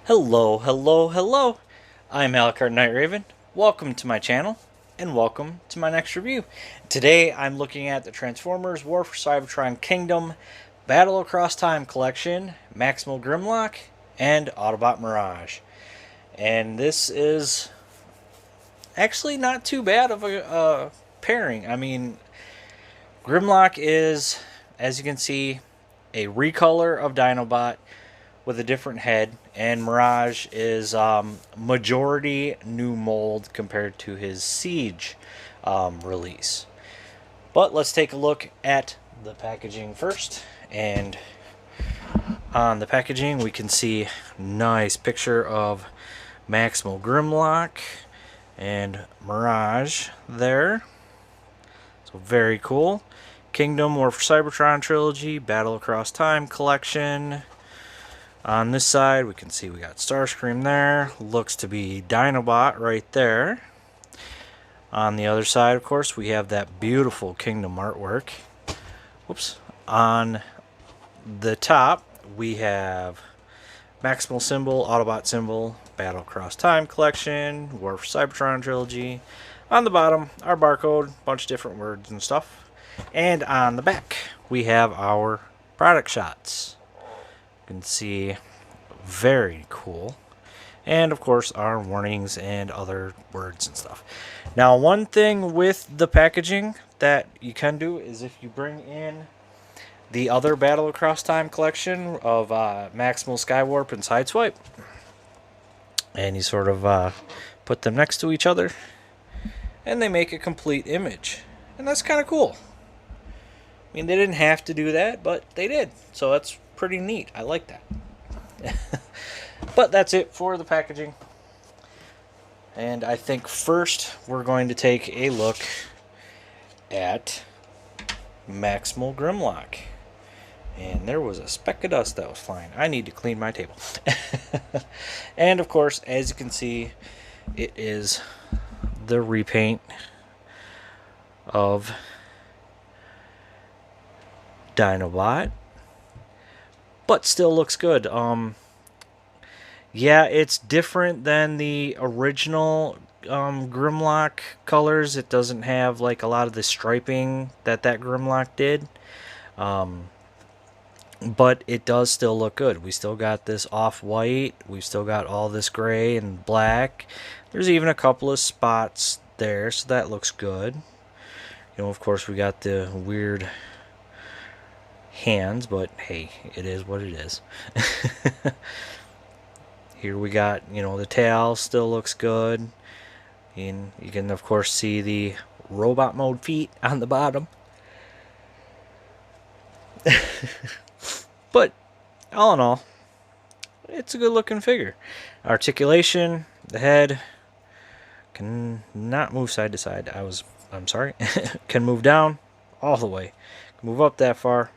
Hello, hello, hello. I'm Alucard Night Raven. Welcome to my channel, and welcome to my next review. Today I'm looking at the Transformers War for Cybertron Kingdom Battle Across Time Collection, Maximal Grimlock, and Autobot Mirage. And this is actually not too bad of a pairing. I mean, Grimlock is, as you can see, a recolor of Dinobot with a different head, and Mirage is majority new mold compared to his Siege release. But let's take a look at the packaging first. And on the packaging we can see nice picture of Maximal Grimlock and Mirage there. So very cool. Kingdom War for Cybertron Trilogy, Battle Across Time Collection. On this side, we can see we got Starscream there. Looks to be Dinobot right there. On the other side, of course, we have that beautiful Kingdom artwork. Whoops. On the top, we have Maximal symbol, Autobot symbol, Battle Across Time Collection, War for Cybertron Trilogy. On the bottom, our barcode, bunch of different words and stuff. And on the back, we have our product shots. You can see, very cool. And of course our warnings and other words and stuff. Now, one thing with the packaging that you can do is if you bring in the other Battle Across Time collection of Maximal Skywarp and Sideswipe, and you sort of put them next to each other, and they make a complete image. And that's kind of cool. I mean, they didn't have to do that, but they did. So that's pretty neat. I like that. But that's it for the packaging. And I think first we're going to take a look at Maximal Grimlock. And there was a speck of dust that was flying. I need to clean my table. And of course, as you can see, it is the repaint of Dinobot, but still looks good. Yeah, it's different than the original Grimlock colors. It doesn't have like a lot of the striping that Grimlock did, but it does still look good. We still got this off-white. We've still got all this gray and black. There's even a couple of spots there, so that looks good. You know, of course, we got the weird hands, but hey, it is what it is. Here we got, you know, the tail still looks good, and you can of course see the robot mode feet on the bottom. But all in all, it's a good looking figure. Articulation, the head can not move side to side. I'm sorry. Can move down all the way, can move up that far.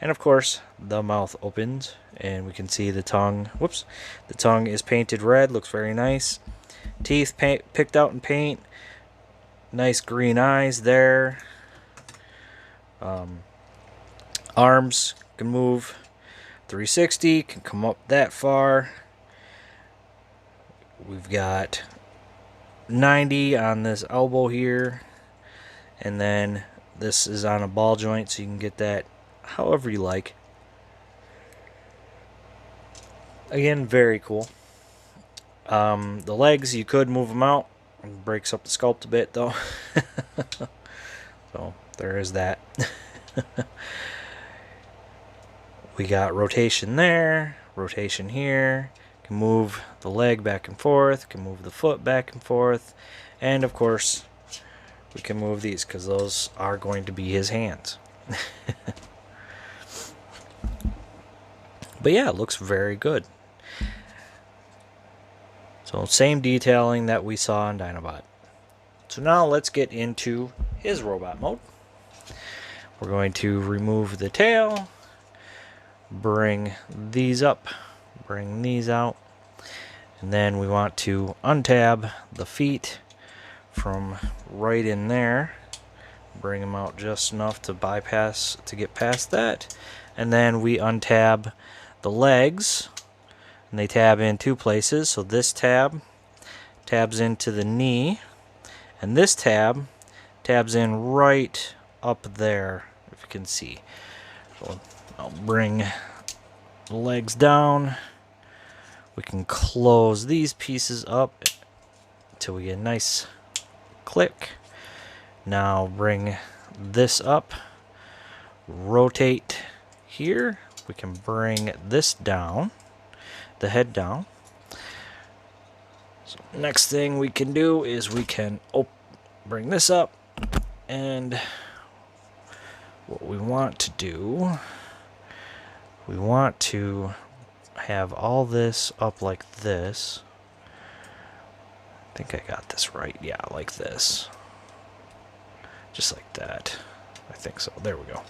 And of course, the mouth opens, and we can see the tongue. Whoops. The tongue is painted red. Looks very nice. Teeth picked out in paint. Nice green eyes there. Arms can move 360. Can come up that far. We've got 90 on this elbow here. And then this is on a ball joint, so you can get that however you like. Again, very cool. The legs, you could move them out. It breaks up the sculpt a bit though. So there is that. We got rotation there, rotation here. Can move the leg back and forth, can move the foot back and forth, and of course we can move these because those are going to be his hands. But yeah, it looks very good. So same detailing that we saw in Dinobot. So now let's get into his robot mode. We're going to remove the tail, bring these up, bring these out, and then we want to untab the feet from right in there. Bring them out just enough to get past that, and then we untab the legs and they tab in two places. So this tab tabs into the knee, and this tab tabs in right up there, if you can see. So I'll bring the legs down. We can close these pieces up until we get a nice click. Now bring this up, rotate here. We can bring this down, the head down. So next thing we can do is we can bring this up, and what we want to do, we want to have all this up like this. I think I got this right. Yeah, like this. Just like that. I think so. There we go.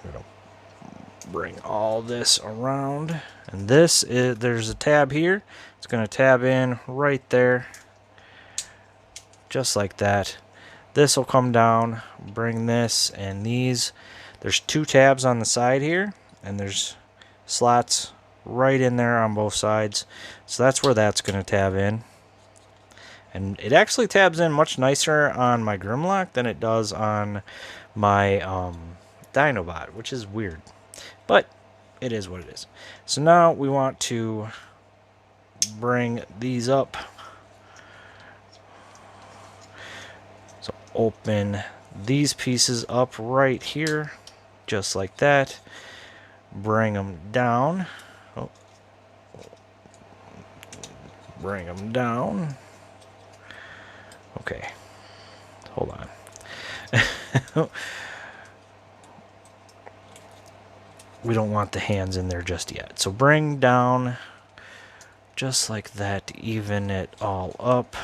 We're going to bring all this around. And this is, there's a tab here. It's going to tab in right there. Just like that. This will come down, bring this and these. There's two tabs on the side here, and there's slots right in there on both sides. So that's where that's going to tab in. And it actually tabs in much nicer on my Grimlock than it does on my Dinobot, which is weird. But it is what it is. So now we want to bring these up. So open these pieces up right here, just like that. Bring them down. Oh. Bring them down. Okay, hold on. We don't want the hands in there just yet. So bring down just like that to even it all up.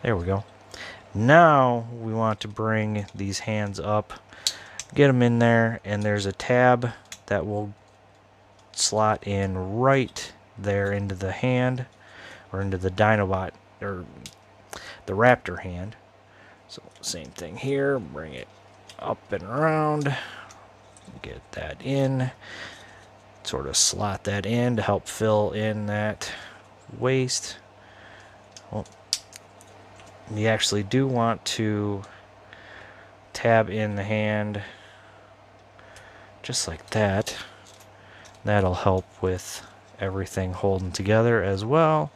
There we go. Now we want to bring these hands up, get them in there, and there's a tab that will slot in right there into the hand, or into the Dinobot, or the Raptor hand. So same thing here, bring it up and around, get that in, sort of slot that in to help fill in that waist. Well, you actually do want to tab in the hand just like that. That'll help with everything holding together as well.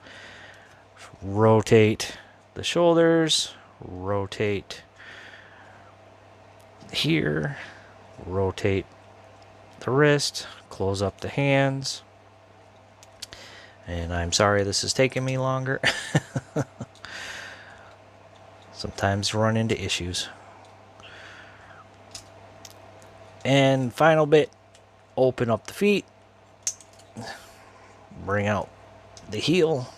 Rotate the shoulders, rotate here, rotate the wrist, close up the hands. And I'm sorry this is taking me longer. Sometimes run into issues. And final bit, open up the feet, bring out the heel,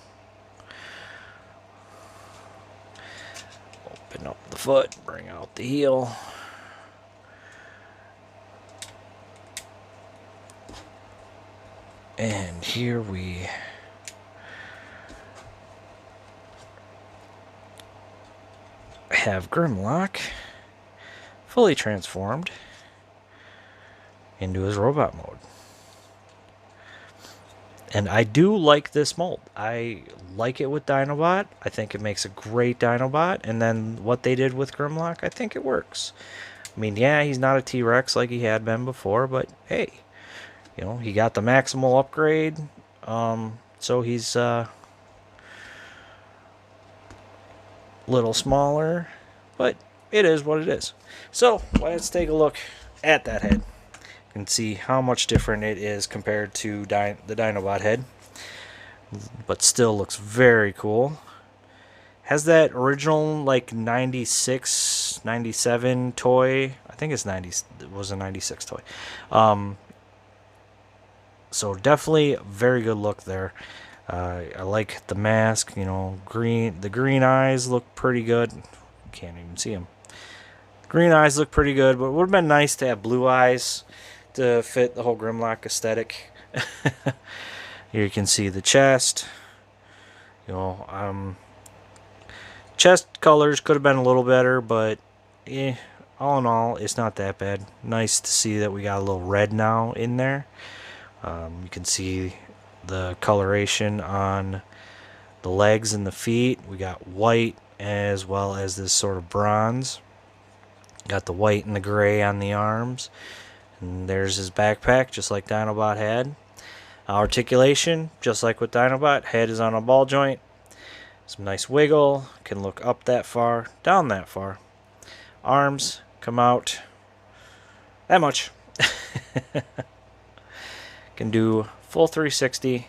open up the foot, bring out the heel. And here we have Grimlock fully transformed into his robot mode. And I do like this mold. I like it with Dinobot. I think it makes a great Dinobot. And then what they did with Grimlock, I think it works. I mean, yeah, he's not a T-Rex like he had been before, but hey, you know, he got the Maximal upgrade. So he's a little smaller, but it is what it is. So let's take a look at that head and see how much different it is compared to the Dinobot head, but still looks very cool. Has that original like 96, 97 toy. I think it's 90. It was a 96 toy. So definitely a very good look there. I like the mask. You know, green. The green eyes look pretty good. Can't even see them. Green eyes look pretty good, but it would have been nice to have blue eyes to fit the whole Grimlock aesthetic. Here you can see the chest. You know, chest colors could have been a little better, but all in all, it's not that bad. Nice to see that we got a little red now in there. You can see the coloration on the legs and the feet. We got white as well as this sort of bronze. Got the white and the gray on the arms. And there's his backpack, just like Dinobot had. Articulation, just like with Dinobot. Head is on a ball joint. Some nice wiggle. Can look up that far, down that far. Arms come out that much. Can do full 360.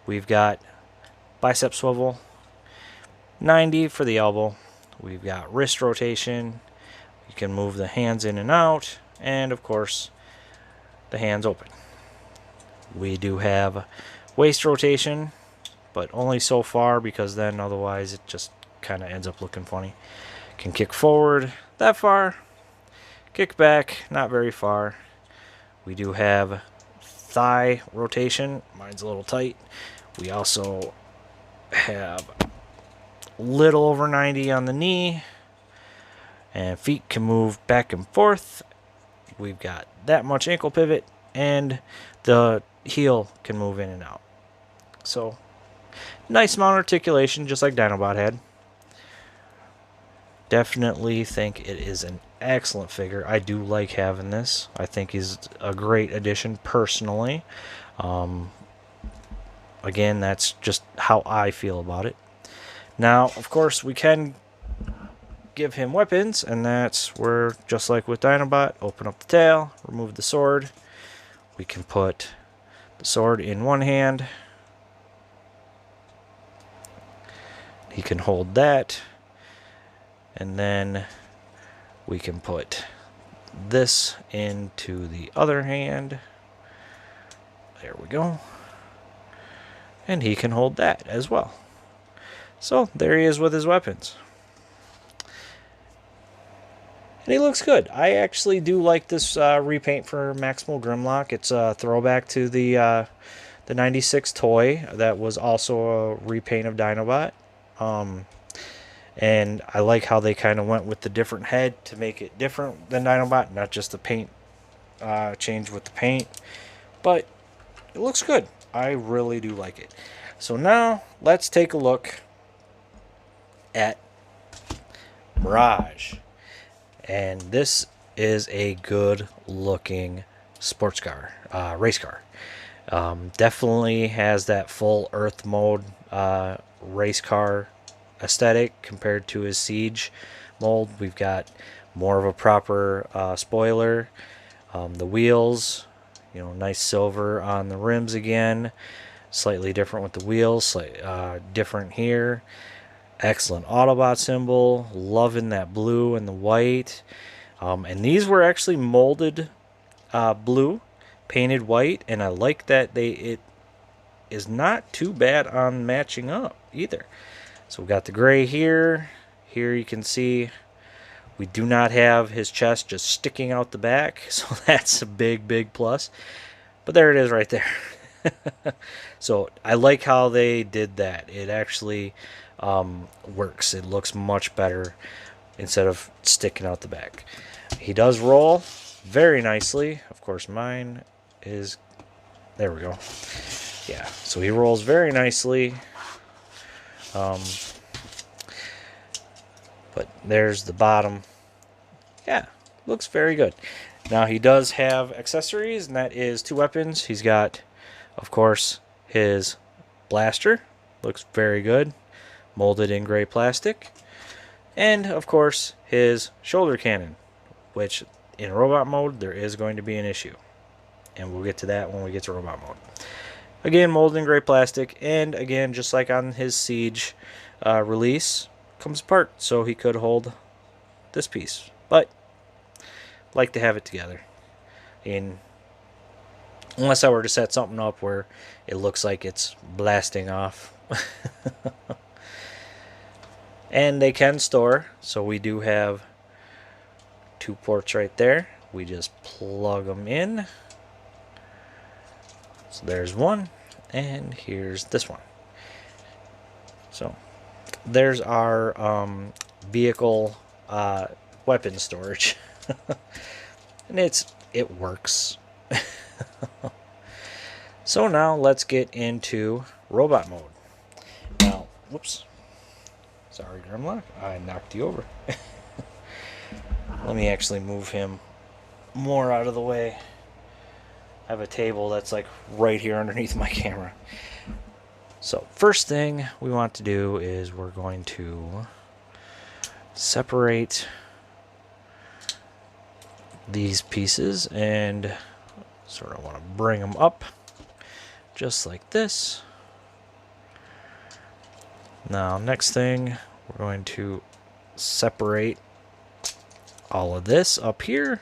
We've got bicep swivel, 90 for the elbow. We've got wrist rotation. You can move the hands in and out, and of course the hands open. We do have waist rotation, but only so far, because then otherwise it just kind of ends up looking funny. Can kick forward that far, kick back not very far. We do have thigh rotation. Mine's a little tight. We also have a little over 90 on the knee, and feet can move back and forth. We've got that much ankle pivot, and the heel can move in and out. So nice amount of articulation, just like Dinobot had. Definitely think it is an excellent figure. I do like having this. I think he's a great addition personally. Again, that's just how I feel about it. Now, of course, we can give him weapons, and that's where, just like with Dinobot, open up the tail, remove the sword. We can put the sword in one hand. He can hold that. And then we can put this into the other hand. There we go. And he can hold that as well. So there he is with his weapons. And he looks good. I actually do like this repaint for Maximal Grimlock. It's a throwback to the 96 toy that was also a repaint of Dinobot. And I like how they kind of went with the different head to make it different than Dinobot, not just the paint change with the paint. But it looks good. I really do like it. So now let's take a look at Mirage. And this is a good looking sports car, race car. Definitely has that full Earth mode race car aesthetic compared to his Siege mold. We've got more of a proper spoiler. The wheels, nice silver on the rims again. Slightly different with the wheels, different here. Excellent Autobot symbol. Loving that blue and the white. And these were actually molded blue, painted white, and I like that it is not too bad on matching up either. So we've got the gray here. Here you can see we do not have his chest just sticking out the back, so that's a big, big plus. But there it is right there. So I like how they did that. It actually works. It looks much better instead of sticking out the back. He does roll very nicely. Of course, mine is... There we go. Yeah, so he rolls very nicely. But there's the bottom. Yeah, looks very good. Now he does have accessories, and that is 2 weapons. He's got, of course, his blaster. Looks very good. Molded in gray plastic. And, of course, his shoulder cannon, which in robot mode there is going to be an issue. And we'll get to that when we get to robot mode. Again, molded in gray plastic, and again, just like on his Siege release, comes apart, so he could hold this piece. But like to have it together. Unless I were to set something up where it looks like it's blasting off. And they can store, so we do have 2 ports right there. We just plug them in. So there's one, and here's this one. So there's our vehicle weapon storage. And it works. So now let's get into robot mode. Now, whoops. Sorry, Grimlock. I knocked you over. Let me actually move him more out of the way. I have a table that's like right here underneath my camera. So first thing we want to do is we're going to separate these pieces and sort of want to bring them up just like this. Now next thing, we're going to separate all of this up here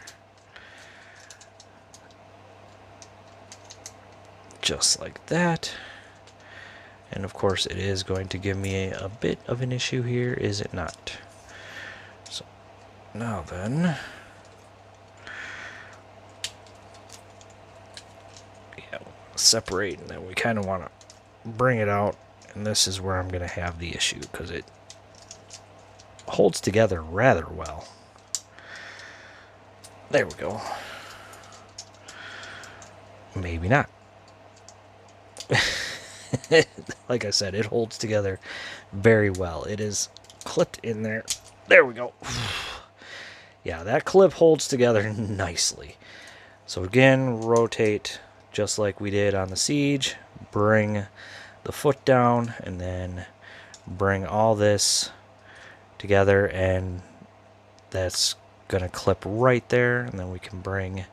just like that. And of course it is going to give me a bit of an issue here, is it not? So now then, yeah, separate, and then we kind of want to bring it out, and this is where I'm going to have the issue because it holds together rather well. There we go. Maybe not. Like I said, it holds together very well. It is clipped in there. There we go. Yeah, that clip holds together nicely. So again, rotate just like we did on the Siege. Bring the foot down and then bring all this together, and that's going to clip right there, and then we can bring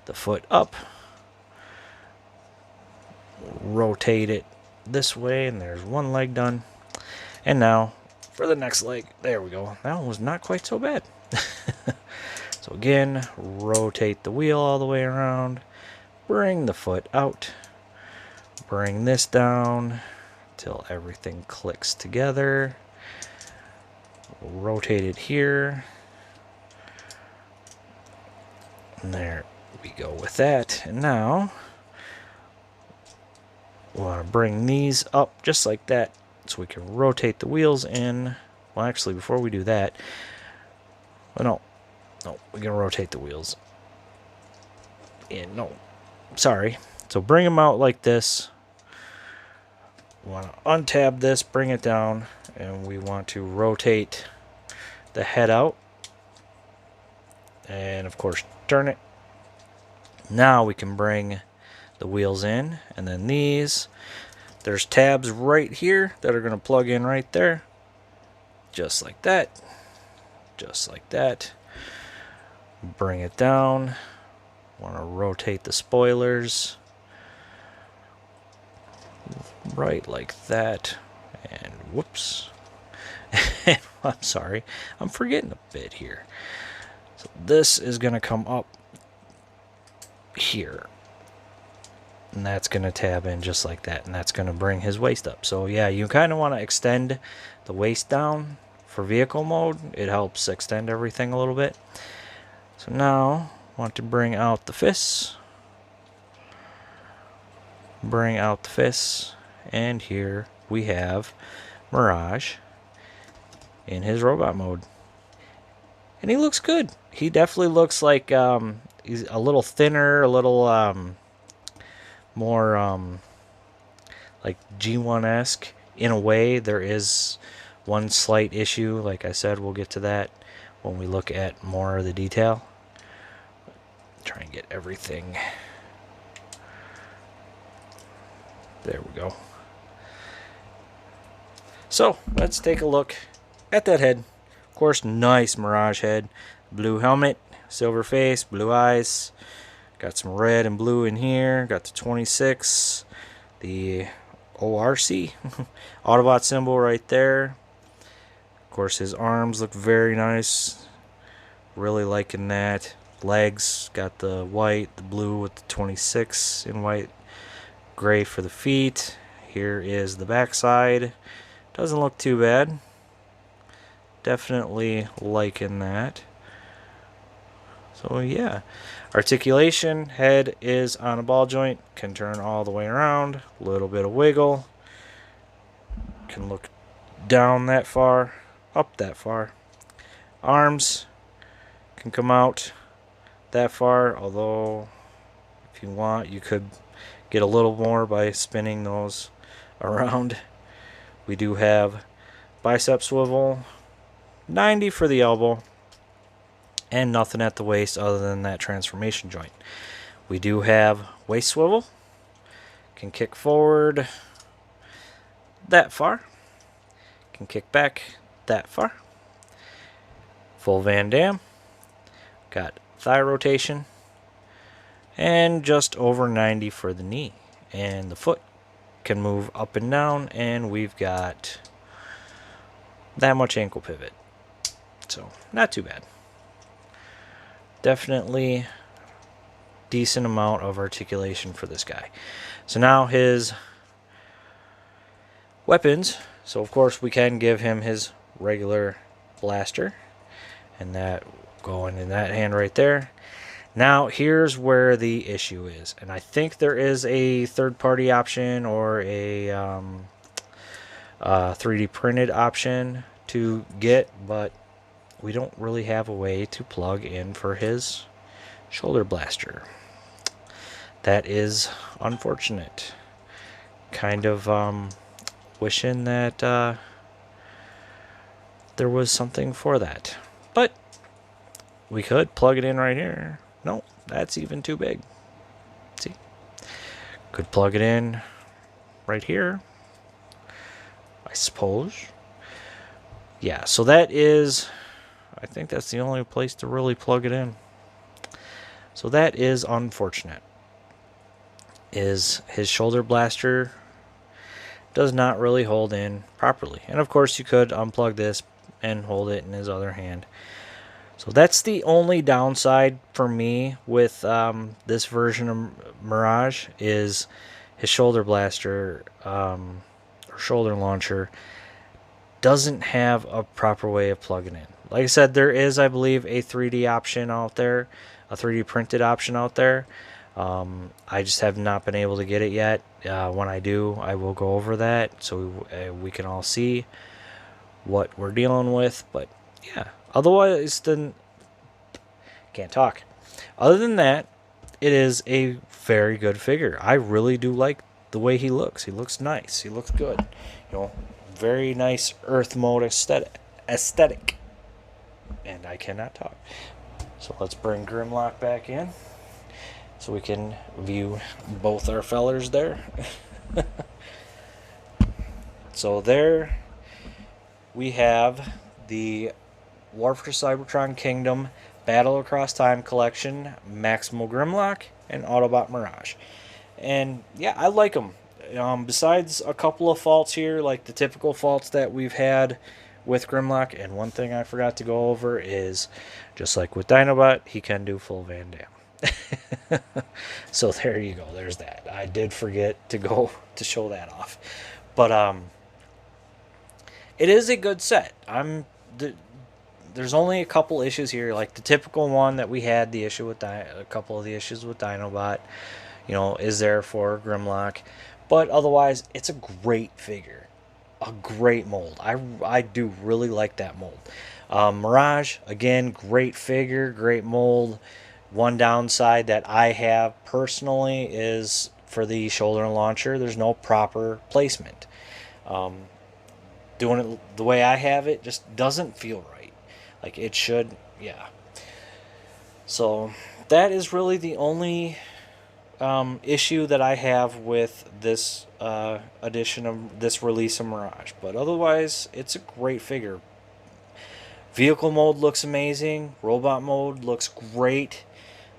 the foot up, rotate it this way, and there's one leg done. And now for the next leg, there we go. That one was not quite so bad. So again, rotate the wheel all the way around, bring the foot out, bring this down till everything clicks together, rotate it here, and there we go with that. And now we want to bring these up just like that so we can rotate the wheels in. Well, actually, before we do that, well, no, we're going to rotate the wheels in. No, sorry. So bring them out like this. We want to untab this, bring it down, and we want to rotate the head out. And of course, turn it. Now we can bring the wheels in, and then there's tabs right here that are going to plug in right there, just like that, just like that. Bring it down. Want to rotate the spoilers right like that, and whoops. I'm sorry, I'm forgetting a bit here. So this is going to come up here, and that's going to tab in just like that, and that's going to bring his waist up. So yeah, you kind of want to extend the waist down for vehicle mode. It helps extend everything a little bit. So now want to bring out the fists, bring out the fists, and here we have Mirage in his robot mode, and he looks good. He definitely looks like he's a little thinner, a little more like G1-esque in a way. There is one slight issue, like I said, we'll get to that when we look at more of the detail. Try and get everything. There we go. So let's take a look at that head. Of course, nice Mirage head. Blue helmet, silver face, blue eyes. Got some red and blue in here. Got the 26, the ORC, Autobot symbol right there. Of course, his arms look very nice. Really liking that. Legs, got the white, the blue with the 26 in white. Gray for the feet. Here is the backside. Doesn't look too bad. Definitely liking that. So yeah, articulation, head is on a ball joint, can turn all the way around, a little bit of wiggle, can look down that far, up that far. Arms can come out that far, although if you want, you could get a little more by spinning those around. We do have bicep swivel, 90 for the elbow, and nothing at the waist other than that transformation joint. We do have waist swivel, can kick forward that far, can kick back that far. Full Van Dam, got thigh rotation, and just over 90 for the knee. And the foot can move up and down, and we've got that much ankle pivot. So, not too bad. Definitely decent amount of articulation for this guy. So now his weapons. So of course we can give him his regular blaster, and that going in that hand right there. Now here's where the issue is, and I think there is a third-party option or a 3D printed option to get, but we don't really have a way to plug in for his shoulder blaster. That is unfortunate. Kind of wishing that there was something for that. But we could plug it in right here. No, that's even too big. See? Could plug it in right here, I suppose. Yeah, so that is, I think that's the only place to really plug it in. So that is unfortunate. Is his shoulder blaster does not really hold in properly. And of course you could unplug this and hold it in his other hand. So that's the only downside for me with this version of Mirage, is his shoulder blaster or shoulder launcher doesn't have a proper way of plugging in. Like I said, there is, I believe, a 3D option out there, a 3D printed option out there. I just have not been able to get it yet. When I do, I will go over that so we can all see what we're dealing with. But yeah, otherwise, then can't talk. Other than that, it is a very good figure. I really do like the way he looks. He looks nice. He looks good. You know, very nice Earth mode aesthetic. And I cannot talk. So let's bring Grimlock back in, so we can view both our fellers there. So there we have the War for Cybertron Kingdom Battle Across Time Collection, Maximal Grimlock, and Autobot Mirage. And yeah, I like them. Besides a couple of faults here, like the typical faults that we've had with Grimlock, and one thing I forgot to go over is, just like with Dinobot, he can do full Van Dam. So there you go. There's that. I did forget to go to show that off, but it is a good set. There's only a couple issues here, like the typical one that we had, the issue with a couple of the issues with Dinobot, you know, is there for Grimlock, but otherwise it's a great figure, a great mold. I do really like that mold. Mirage, again, great figure, great mold. One downside that I have personally is for the shoulder launcher, there's no proper placement. Doing it the way I have it just doesn't feel right. Like it should, yeah. So that is really the only issue that I have with this edition of this release of Mirage. But otherwise, it's a great figure. Vehicle mode looks amazing. Robot mode looks great.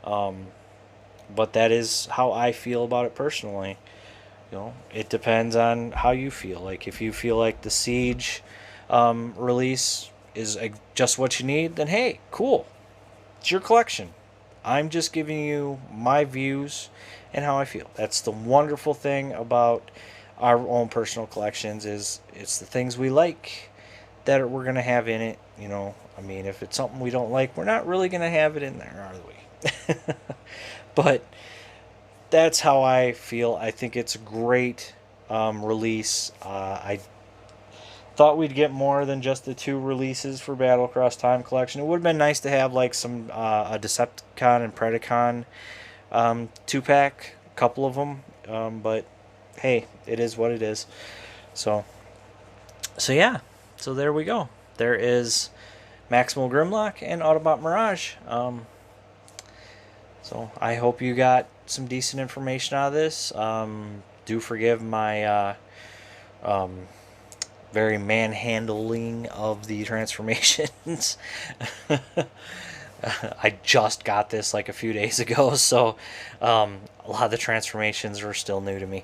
But that is how I feel about it personally. You know, it depends on how you feel. Like if you feel like the Siege release is just what you need, then hey, cool. It's your collection. I'm just giving you my views and how I feel. That's the wonderful thing about our own personal collections, is it's the things we like that we're going to have in it. You know, I mean, if it's something we don't like, we're not really going to have it in there, are we? But that's how I feel. I think it's a great release. thought we'd get more than just the 2 releases for Battle Across Time Collection. It would have been nice to have like some a Decepticon and Predacon 2-pack, a couple of them, but hey, it is what it is. So yeah, so there we go. There is Maximal Grimlock and Autobot Mirage. So I hope you got some decent information out of this. Do forgive my very manhandling of the transformations. I just got this like a few days ago, so a lot of the transformations were still new to me.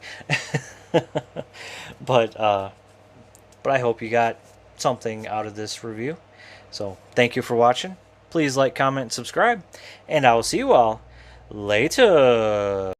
But I hope you got something out of this review. So thank you for watching. Please like, comment, and subscribe, and I will see you all later.